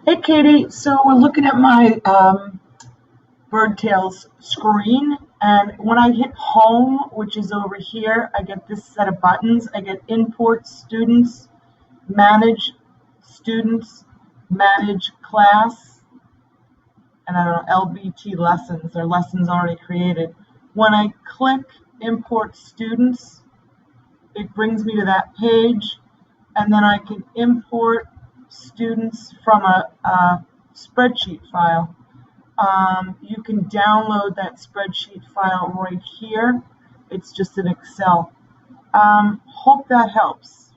Hey Katie, so we're looking at my Birdtails screen, and when I hit home, which is over here, I get this set of buttons. I get import students, manage class, and I don't know, LBT lessons, or lessons already created. When I click import students, it brings me to that page, and then I can import students from a spreadsheet file. You can download that spreadsheet file right here. It's just an Excel. Hope that helps.